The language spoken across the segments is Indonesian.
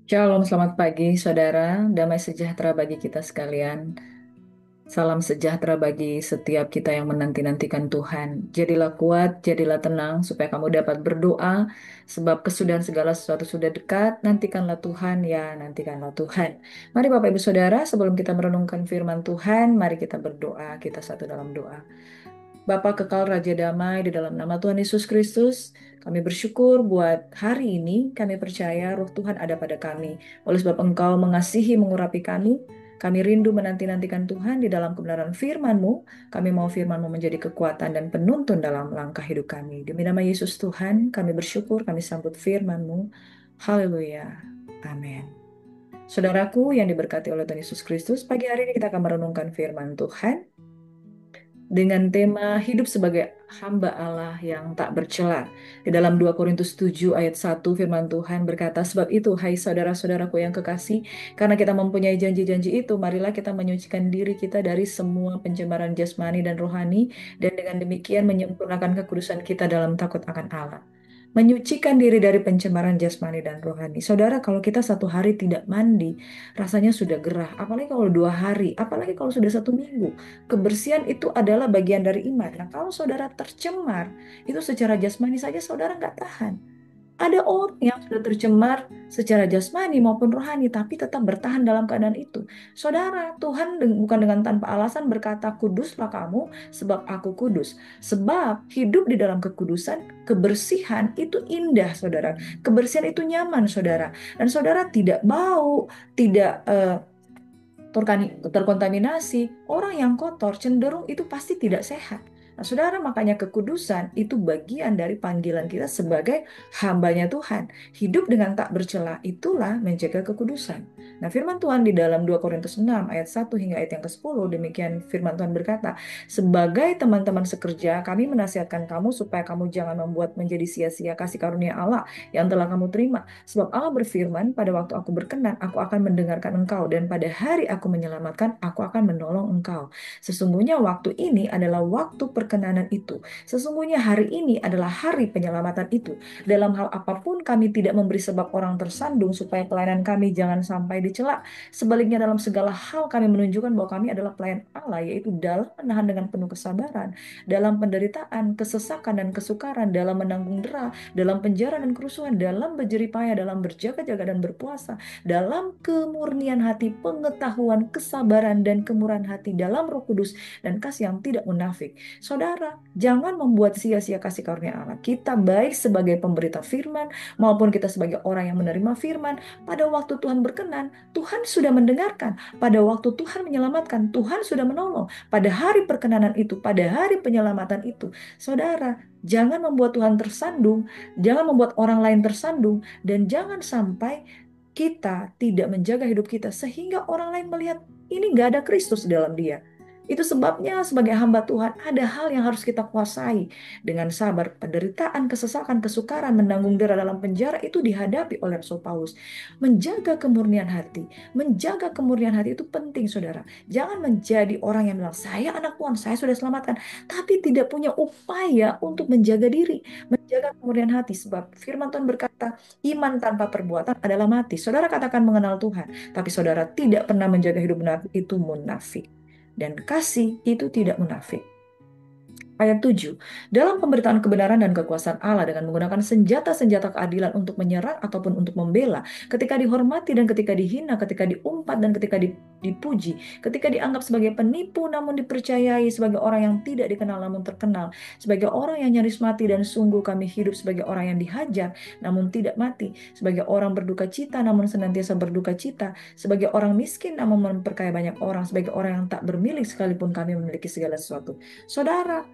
Shalom, selamat pagi saudara. Damai sejahtera bagi kita sekalian. Salam sejahtera bagi setiap kita yang menanti-nantikan Tuhan. Jadilah kuat, jadilah tenang, supaya kamu dapat berdoa, sebab kesudahan segala sesuatu sudah dekat. Nantikanlah Tuhan, ya nantikanlah Tuhan. Mari Bapak Ibu Saudara, sebelum kita merenungkan firman Tuhan, mari kita berdoa, kita satu dalam doa. Bapa kekal Raja Damai, di dalam nama Tuhan Yesus Kristus, kami bersyukur buat hari ini. Kami percaya Roh Tuhan ada pada kami. Oleh sebab Engkau mengasihi, mengurapi kami rindu menanti-nantikan Tuhan di dalam kebenaran firman-Mu. Kami mau firman-Mu menjadi kekuatan dan penuntun dalam langkah hidup kami. Demi nama Yesus Tuhan, kami bersyukur, kami sambut firman-Mu. Haleluya. Amin. Saudaraku yang diberkati oleh Tuhan Yesus Kristus, pagi hari ini kita akan merenungkan firman Tuhan dengan tema hidup sebagai hamba Allah yang tak bercela. Di dalam 2 Korintus 7 ayat 1 firman Tuhan berkata, "Sebab itu, hai saudara-saudaraku yang kekasih, karena kita mempunyai janji-janji itu, marilah kita menyucikan diri kita dari semua pencemaran jasmani dan rohani, dan dengan demikian menyempurnakan kekudusan kita dalam takut akan Allah." Menyucikan diri dari pencemaran jasmani dan rohani. Saudara, kalau kita satu hari tidak mandi, rasanya sudah gerah. Apalagi kalau 2 hari, apalagi kalau sudah 1 minggu. Kebersihan itu adalah bagian dari iman. Nah, kalau saudara tercemar, itu secara jasmani saja saudara nggak tahan. Ada orang yang sudah tercemar secara jasmani maupun rohani, tapi tetap bertahan dalam keadaan itu. Saudara, Tuhan bukan dengan tanpa alasan berkata, "Kuduslah kamu, sebab aku kudus." Sebab hidup di dalam kekudusan, kebersihan itu indah, saudara. Kebersihan itu nyaman, saudara. Dan saudara tidak bau, tidak terkontaminasi. Orang yang kotor cenderung itu pasti tidak sehat. Nah, saudara, makanya kekudusan itu bagian dari panggilan kita sebagai hambanya Tuhan. Hidup dengan tak bercela itulah menjaga kekudusan. Nah, firman Tuhan di dalam 2 Korintus 6 ayat 1 hingga ayat yang ke-10, demikian firman Tuhan berkata, "Sebagai teman-teman sekerja, kami menasihatkan kamu supaya kamu jangan membuat menjadi sia-sia kasih karunia Allah yang telah kamu terima. Sebab Allah berfirman, pada waktu aku berkenan, aku akan mendengarkan engkau, dan pada hari aku menyelamatkan, aku akan menolong engkau. Sesungguhnya waktu ini adalah waktu perkenanan itu. Sesungguhnya hari ini adalah hari penyelamatan itu. Dalam hal apapun kami tidak memberi sebab orang tersandung supaya pelayanan kami jangan sampai dicela. Sebaliknya dalam segala hal kami menunjukkan bahwa kami adalah pelayan Allah, yaitu dalam menahan dengan penuh kesabaran, dalam penderitaan, kesesakan dan kesukaran, dalam menanggung dera, dalam penjara dan kerusuhan, dalam berjerih payah, dalam berjaga-jaga dan berpuasa, dalam kemurnian hati, pengetahuan, kesabaran, dan kemurahan hati, dalam Roh Kudus dan kasih yang tidak munafik. Saudara, jangan membuat sia-sia kasih karunia Allah. Kita baik sebagai pemberita firman maupun kita sebagai orang yang menerima firman, pada waktu Tuhan berkenan, Tuhan sudah mendengarkan. Pada waktu Tuhan menyelamatkan, Tuhan sudah menolong. Pada hari perkenanan itu, pada hari penyelamatan itu, saudara, jangan membuat Tuhan tersandung, jangan membuat orang lain tersandung, dan jangan sampai kita tidak menjaga hidup kita sehingga orang lain melihat ini nggak ada Kristus dalam dia. Itu sebabnya sebagai hamba Tuhan ada hal yang harus kita kuasai dengan sabar. Penderitaan, kesesakan, kesukaran, menanggung dera dalam penjara itu dihadapi oleh Rasul Paulus. Menjaga kemurnian hati itu penting, saudara. Jangan menjadi orang yang bilang, "Saya anak Tuhan, saya sudah selamatkan," tapi tidak punya upaya untuk menjaga diri, menjaga kemurnian hati. Sebab firman Tuhan berkata, iman tanpa perbuatan adalah mati. Saudara katakan mengenal Tuhan, tapi saudara tidak pernah menjaga hidup benar, itu munafik. Dan kasih itu tidak munafik. Ayat 7. Dalam pemberitaan kebenaran dan kekuasaan Allah dengan menggunakan senjata-senjata keadilan untuk menyerang ataupun untuk membela, ketika dihormati dan ketika dihina, ketika diumpat dan ketika dipuji, ketika dianggap sebagai penipu namun dipercayai, sebagai orang yang tidak dikenal namun terkenal, sebagai orang yang nyaris mati dan sungguh kami hidup sebagai orang yang dihajar namun tidak mati, sebagai orang berduka cita namun senantiasa berduka cita, sebagai orang miskin namun memperkaya banyak orang, sebagai orang yang tak bermilik sekalipun kami memiliki segala sesuatu. Saudara,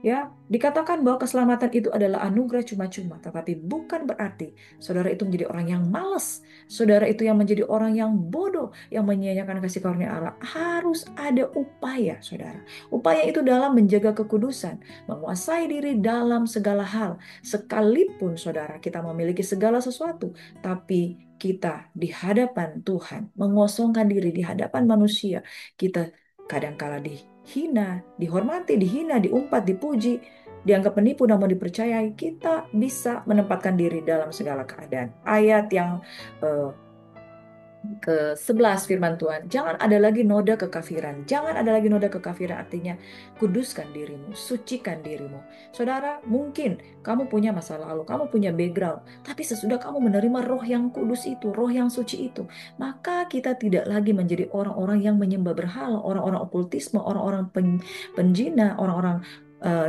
ya, dikatakan bahwa keselamatan itu adalah anugerah cuma-cuma, tetapi bukan berarti saudara itu menjadi orang yang malas, saudara itu yang menjadi orang yang bodoh, yang menyia-nyiakan kasih karunia Allah. Harus ada upaya, saudara. Upaya itu dalam menjaga kekudusan, menguasai diri dalam segala hal. Sekalipun saudara kita memiliki segala sesuatu, tapi kita di hadapan Tuhan, mengosongkan diri di hadapan manusia, kita kadangkala dihina, dihormati, dihina, diumpat, dipuji, dianggap penipu namun dipercayai, kita bisa menempatkan diri dalam segala keadaan. Ayat yang ke-11 firman Tuhan, jangan ada lagi noda kekafiran. Jangan ada lagi noda kekafiran artinya kuduskan dirimu, sucikan dirimu. Saudara, mungkin kamu punya masa lalu, kamu punya background, tapi sesudah kamu menerima roh yang kudus itu, roh yang suci itu, maka kita tidak lagi menjadi orang-orang yang menyembah berhala, orang-orang okultisme, orang-orang penjina, orang-orang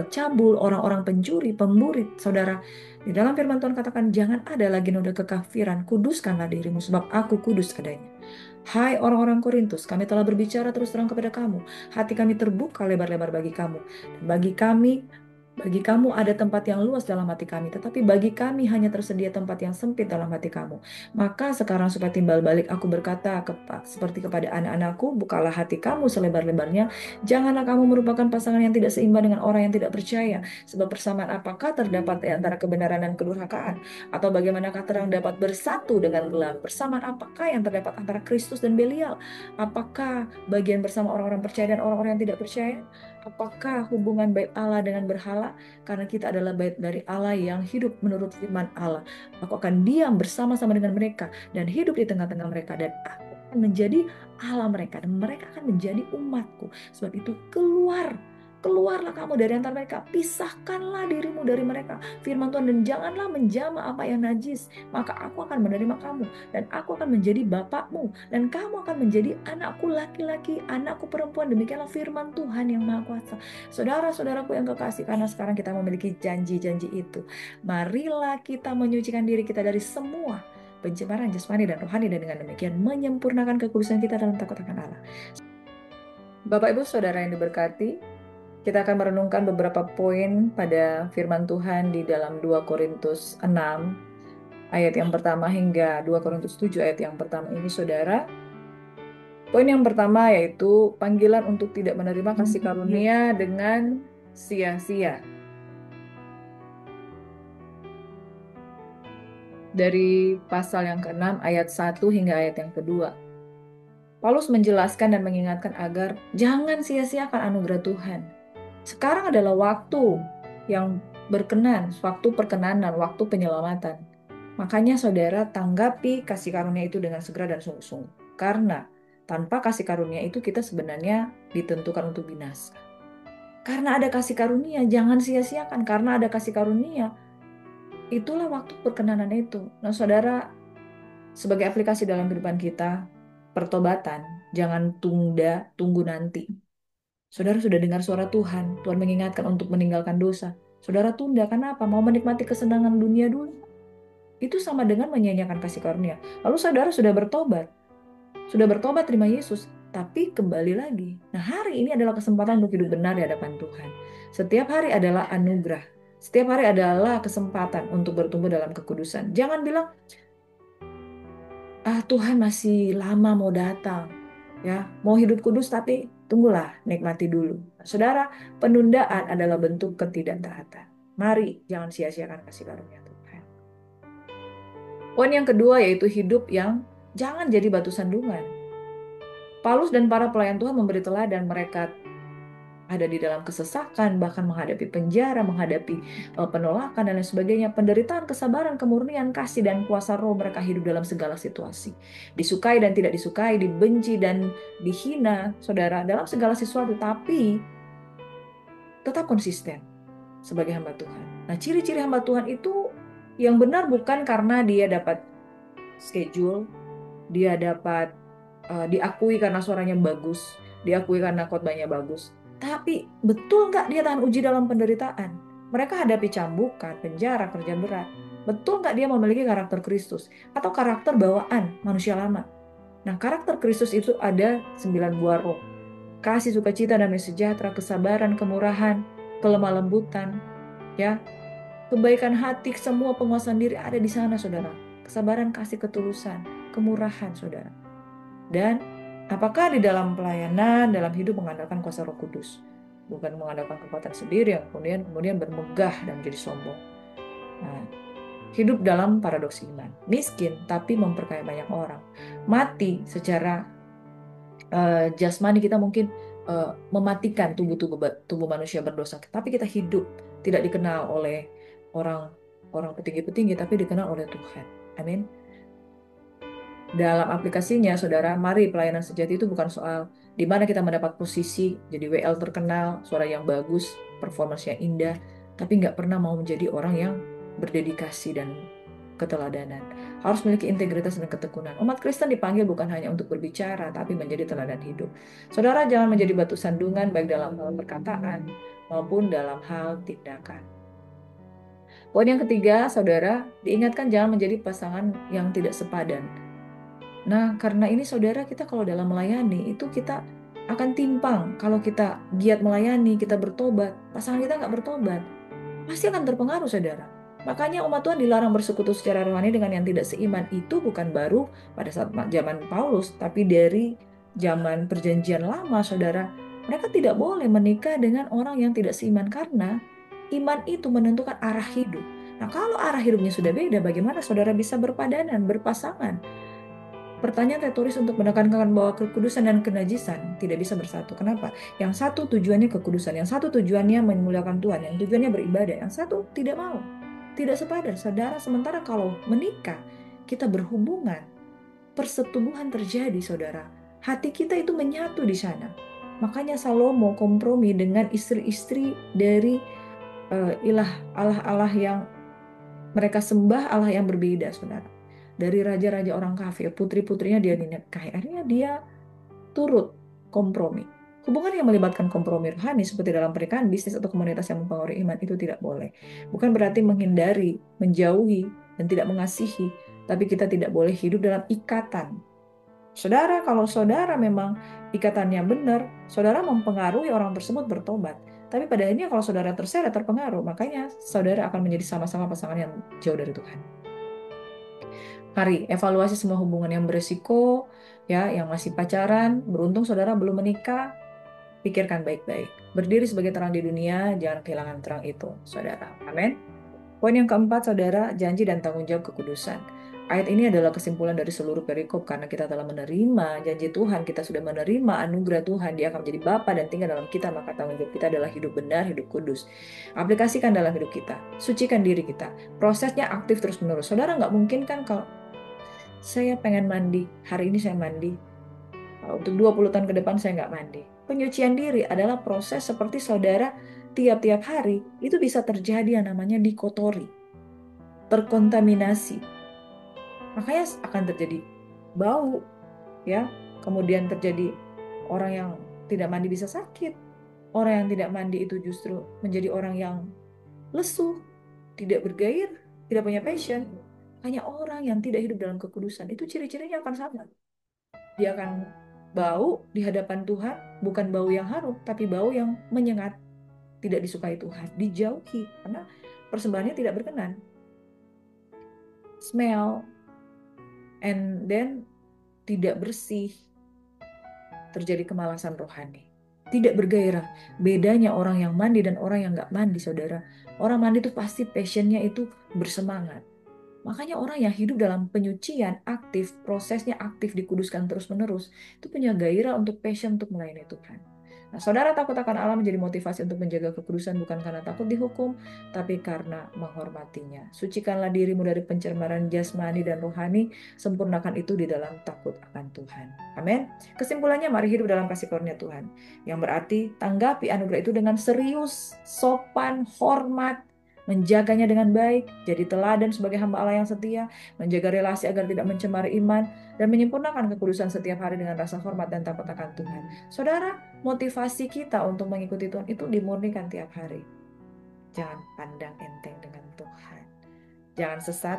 cabul, orang-orang pencuri, pemburit. Saudara, di dalam firman Tuhan katakan, jangan ada lagi noda kekafiran, kuduskanlah dirimu, sebab aku kudus adanya. Hai orang-orang Korintus, kami telah berbicara terus terang kepada kamu. Hati kami terbuka lebar-lebar bagi kamu. Dan bagi kamu ada tempat yang luas dalam hati kami, tetapi bagi kami hanya tersedia tempat yang sempit dalam hati kamu. Maka sekarang supaya timbal balik aku berkata seperti kepada anak-anakku, bukalah hati kamu selebar-lebarnya. Janganlah kamu merupakan pasangan yang tidak seimbang dengan orang yang tidak percaya. Sebab persamaan apakah terdapat di antara kebenaran dan kedurhakaan? Atau bagaimanakah terang dapat bersatu dengan gelap? Persamaan apakah yang terdapat antara Kristus dan Belial? Apakah bagian bersama orang-orang percaya dan orang-orang yang tidak percaya? Apakah hubungan bait Allah dengan berhala? Karena kita adalah bait dari Allah yang hidup menurut firman Allah. Aku akan diam bersama-sama dengan mereka dan hidup di tengah-tengah mereka, dan aku akan menjadi Allah mereka dan mereka akan menjadi umatku. Sebab itu keluarlah kamu dari antara mereka, pisahkanlah dirimu dari mereka, firman Tuhan, dan janganlah menjamah apa yang najis, maka aku akan menerima kamu dan aku akan menjadi bapakmu dan kamu akan menjadi anakku laki-laki, anakku perempuan. Demikianlah firman Tuhan yang Maha Kuasa. Saudara-saudaraku yang kekasih, karena sekarang kita memiliki janji-janji itu, marilah kita menyucikan diri kita dari semua pencemaran jasmani dan rohani, dan dengan demikian menyempurnakan kekudusan kita dalam takut akan Allah. Bapak Ibu Saudara yang diberkati, kita akan merenungkan beberapa poin pada firman Tuhan di dalam 2 Korintus 6 ayat yang pertama hingga 2 Korintus 7 ayat yang pertama ini, Saudara. Poin yang pertama yaitu panggilan untuk tidak menerima kasih karunia dengan sia-sia. Dari pasal yang ke-6 ayat 1 hingga ayat yang kedua. Paulus menjelaskan dan mengingatkan agar jangan sia-siakan anugerah Tuhan. Sekarang adalah waktu yang berkenan, waktu perkenanan, waktu penyelamatan. Makanya saudara tanggapi kasih karunia itu dengan segera dan sungguh-sungguh. Karena tanpa kasih karunia itu kita sebenarnya ditentukan untuk binasa. Karena ada kasih karunia, jangan sia-siakan. Karena ada kasih karunia, itulah waktu perkenanan itu. Nah saudara, sebagai aplikasi dalam kehidupan kita, pertobatan, jangan tunggu nanti. Saudara sudah dengar suara Tuhan, Tuhan mengingatkan untuk meninggalkan dosa. Saudara tunda, kenapa? Mau menikmati kesenangan dunia dulu. Itu sama dengan menyia-nyiakan kasih karunia. Lalu saudara sudah bertobat terima Yesus, tapi kembali lagi. Nah hari ini adalah kesempatan untuk hidup benar di hadapan Tuhan. Setiap hari adalah anugerah. Setiap hari adalah kesempatan untuk bertumbuh dalam kekudusan. Jangan bilang, Tuhan masih lama mau datang. Ya, mau hidup kudus tapi tunggulah, nikmati dulu. Saudara, penundaan adalah bentuk ketidaktaatan. Mari jangan sia-siakan kasih karunia Tuhan. Poin yang kedua yaitu hidup yang jangan jadi batu sandungan. Paulus dan para pelayan Tuhan memberi teladan. Mereka ada di dalam kesesakan, bahkan menghadapi penjara, menghadapi penolakan dan lain sebagainya. Penderitaan, kesabaran, kemurnian, kasih dan kuasa roh, mereka hidup dalam segala situasi. Disukai dan tidak disukai, dibenci dan dihina, saudara, dalam segala sesuatu, tapi tetap konsisten sebagai hamba Tuhan. Nah, ciri-ciri hamba Tuhan itu yang benar bukan karena dia dapat schedule, dia dapat diakui karena suaranya bagus, diakui karena khotbahnya bagus. Tapi betul nggak dia tahan uji dalam penderitaan? Mereka hadapi cambukan, penjara, kerja berat. Betul nggak dia memiliki karakter Kristus? Atau karakter bawaan manusia lama? Nah, karakter Kristus itu ada 9 buah roh. Kasih, sukacita, damai sejahtera, kesabaran, kemurahan, kelemah lembutan, ya, kebaikan hati, semua penguasaan diri ada di sana, saudara. Kesabaran, kasih, ketulusan, kemurahan, saudara. Dan apakah di dalam pelayanan, dalam hidup mengandalkan kuasa Roh Kudus, bukan mengandalkan kekuatan sendiri yang kemudian bermegah dan menjadi sombong. Nah, hidup dalam paradoks iman, miskin tapi memperkaya banyak orang, mati secara jasmani kita mungkin mematikan tubuh manusia berdosa, tapi kita hidup tidak dikenal oleh orang petinggi-petinggi, tapi dikenal oleh Tuhan. Amin. Dalam aplikasinya, saudara, mari pelayanan sejati itu bukan soal di mana kita mendapat posisi, jadi WL terkenal, suara yang bagus, performance yang indah, tapi nggak pernah mau menjadi orang yang berdedikasi dan keteladanan. Harus memiliki integritas dan ketekunan. Umat Kristen dipanggil bukan hanya untuk berbicara, tapi menjadi teladan hidup. Saudara, jangan menjadi batu sandungan baik dalam hal perkataan maupun dalam hal tindakan. Poin yang ketiga, saudara, diingatkan jangan menjadi pasangan yang tidak sepadan. Nah, karena ini saudara, kita kalau dalam melayani, itu kita akan timpang. Kalau kita giat melayani, kita bertobat, pasangan kita nggak bertobat, pasti akan terpengaruh, saudara. Makanya umat Tuhan dilarang bersekutu secara rohani dengan yang tidak seiman. Itu bukan baru pada saat zaman Paulus, tapi dari zaman perjanjian lama, saudara. Mereka tidak boleh menikah dengan orang yang tidak seiman karena iman itu menentukan arah hidup. Nah, kalau arah hidupnya sudah beda, bagaimana saudara bisa berpadanan, berpasangan? Pertanyaan retoris untuk menekankan bahwa kekudusan dan kenajisan tidak bisa bersatu. Kenapa? Yang satu tujuannya kekudusan, yang satu tujuannya memuliakan Tuhan, yang tujuannya beribadah, yang satu tidak mau. Tidak sepadan, saudara. Sementara kalau menikah, kita berhubungan, persetubuhan terjadi, saudara. Hati kita itu menyatu di sana. Makanya Salomo kompromi dengan istri-istri dari Allah-Allah yang mereka sembah, Allah yang berbeda, saudara. Dari raja-raja orang kafir, putri-putrinya dia dinikahi. Akhirnya dia turut kompromi. Hubungan yang melibatkan kompromi rohani seperti dalam pernikahan, bisnis, atau komunitas yang mempengaruhi iman itu tidak boleh. Bukan berarti menghindari, menjauhi, dan tidak mengasihi, tapi kita tidak boleh hidup dalam ikatan. Saudara, kalau saudara memang ikatannya benar, saudara mempengaruhi orang tersebut bertobat. Tapi pada akhirnya kalau saudara terseret, terpengaruh, makanya saudara akan menjadi sama-sama pasangan yang jauh dari Tuhan. Mari evaluasi semua hubungan yang beresiko, ya, yang masih pacaran, beruntung saudara belum menikah, pikirkan baik-baik. Berdiri sebagai terang di dunia, jangan kehilangan terang itu, saudara. Amin. Poin yang keempat, saudara, janji dan tanggung jawab kekudusan. Ayat ini adalah kesimpulan dari seluruh perikop karena kita telah menerima janji Tuhan, kita sudah menerima anugerah Tuhan, Dia akan menjadi Bapa dan tinggal dalam kita, maka tanggung jawab kita adalah hidup benar, hidup kudus. Aplikasikan dalam hidup kita, sucikan diri kita. Prosesnya aktif terus-menerus. Saudara nggak mungkin kan kalau saya pengen mandi, hari ini saya mandi, untuk 20 tahun ke depan saya nggak mandi. Penyucian diri adalah proses seperti saudara tiap-tiap hari itu bisa terjadi yang namanya dikotori, terkontaminasi. Makanya akan terjadi bau, ya. Kemudian terjadi orang yang tidak mandi bisa sakit. Orang yang tidak mandi itu justru menjadi orang yang lesu, tidak bergair, tidak punya passion. Hanya orang yang tidak hidup dalam kekudusan itu ciri-cirinya akan sama. Dia akan bau di hadapan Tuhan, bukan bau yang harum, tapi bau yang menyengat, tidak disukai Tuhan, dijauhi karena persembahannya tidak berkenan. Smell and then tidak bersih, terjadi kemalasan rohani, tidak bergairah. Bedanya orang yang mandi dan orang yang nggak mandi, saudara. Orang mandi itu pasti passionnya itu bersemangat. Makanya orang yang hidup dalam penyucian aktif, prosesnya aktif, dikuduskan terus-menerus, itu punya gairah untuk passion untuk melayani Tuhan. Nah, saudara, takut akan Allah menjadi motivasi untuk menjaga kekudusan bukan karena takut dihukum, tapi karena menghormatinya. Sucikanlah dirimu dari pencemaran jasmani dan rohani, sempurnakan itu di dalam takut akan Tuhan. Amin. Kesimpulannya, mari hidup dalam kasih karunia Tuhan. Yang berarti, tanggapi anugerah itu dengan serius, sopan, hormat, menjaganya dengan baik, jadi teladan sebagai hamba Allah yang setia, menjaga relasi agar tidak mencemari iman, dan menyempurnakan kekudusan setiap hari dengan rasa hormat dan takut akan Tuhan. Saudara, motivasi kita untuk mengikuti Tuhan itu dimurnikan tiap hari. Jangan pandang enteng dengan Tuhan. Jangan sesat.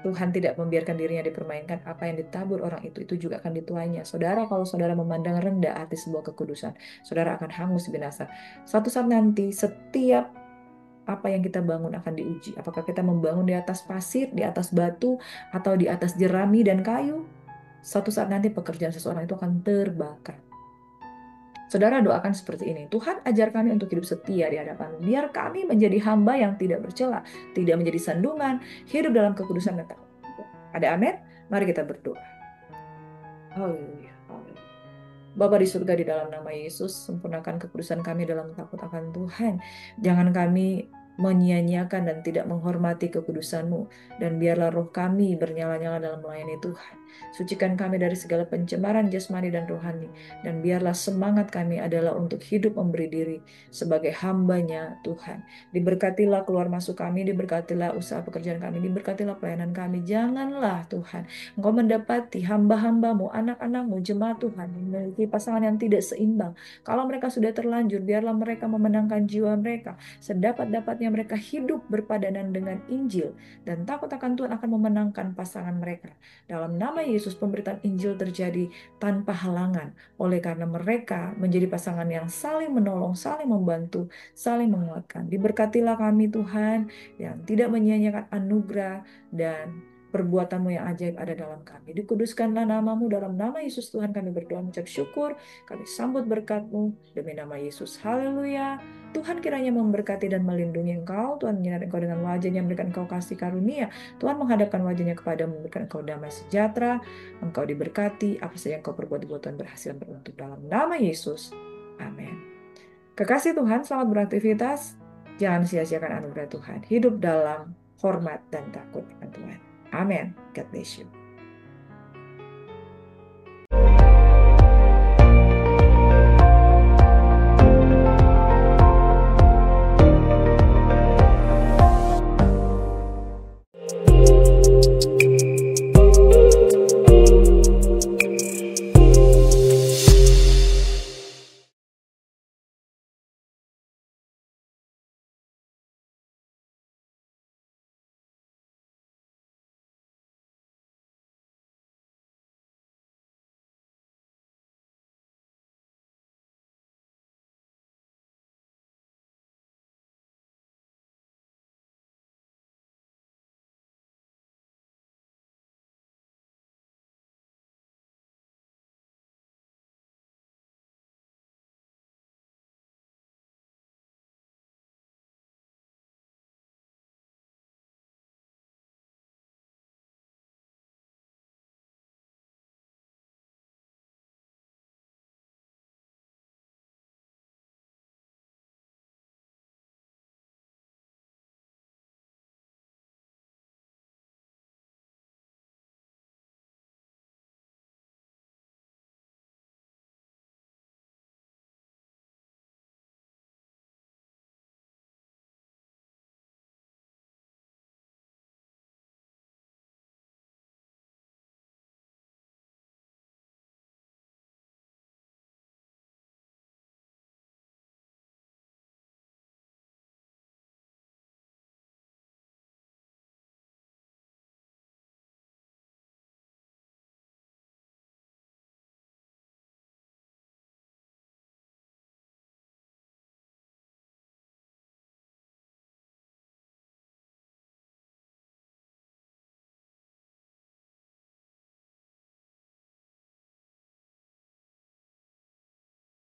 Tuhan tidak membiarkan dirinya dipermainkan. Apa yang ditabur orang itu juga akan dituainya. Saudara, kalau saudara memandang rendah arti sebuah kekudusan, saudara akan hangus binasa. Suatu saat nanti, setiap apa yang kita bangun akan diuji. Apakah kita membangun di atas pasir, di atas batu, atau di atas jerami dan kayu? Suatu saat nanti pekerjaan seseorang itu akan terbakar. Saudara doakan seperti ini. Tuhan, ajar kami untuk hidup setia di hadapan-Mu. Biar kami menjadi hamba yang tidak bercela, tidak menjadi sandungan, hidup dalam kekudusan dan takut. Ada amin? Mari kita berdoa. Haleluya. Bapa di surga, di dalam nama Yesus, sempurnakan kekudusan kami dalam takut akan Tuhan. Jangan kami menyia-nyiakan dan tidak menghormati kekudusan-Mu. Dan biarlah roh kami bernyala-nyala dalam melayani Tuhan. Sucikan kami dari segala pencemaran jasmani dan rohani. Dan biarlah semangat kami adalah untuk hidup memberi diri sebagai hambanya Tuhan. Diberkatilah keluar masuk kami, diberkatilah usaha pekerjaan kami, diberkatilah pelayanan kami. Janganlah Tuhan, Engkau mendapati hamba-hambamu, anak-anakmu, jemaat Tuhan, memiliki pasangan yang tidak seimbang. Kalau mereka sudah terlanjur, biarlah mereka memenangkan jiwa mereka. Sedapat-dapatnya mereka hidup berpadanan dengan Injil. Dan takut akan Tuhan akan memenangkan pasangan mereka. Dalam nama Yesus, pemberitaan Injil terjadi tanpa halangan. Oleh karena mereka menjadi pasangan yang saling menolong, saling membantu, saling menguatkan. Diberkatilah kami Tuhan, yang tidak menyia-nyiakan anugerah dan perbuatanmu yang ajaib ada dalam kami. Dikuduskanlah namamu, dalam nama Yesus Tuhan kami berdoa mengucap syukur. Kami sambut berkat-Mu demi nama Yesus. Haleluya. Tuhan kiranya memberkati dan melindungi engkau. Tuhan menyinari engkau dengan wajah-Nya, memberikan engkau kasih karunia. Tuhan menghadapkan wajah-Nya kepada, memberikan engkau damai sejahtera. Engkau diberkati, apa saja yang engkau perbuat Tuhan berhasil beruntung dalam nama Yesus. Amin. Kekasih Tuhan, selamat beraktivitas. Jangan sia-siakan anugerah Tuhan. Hidup dalam hormat dan takut akan Tuhan. Amin. God bless you.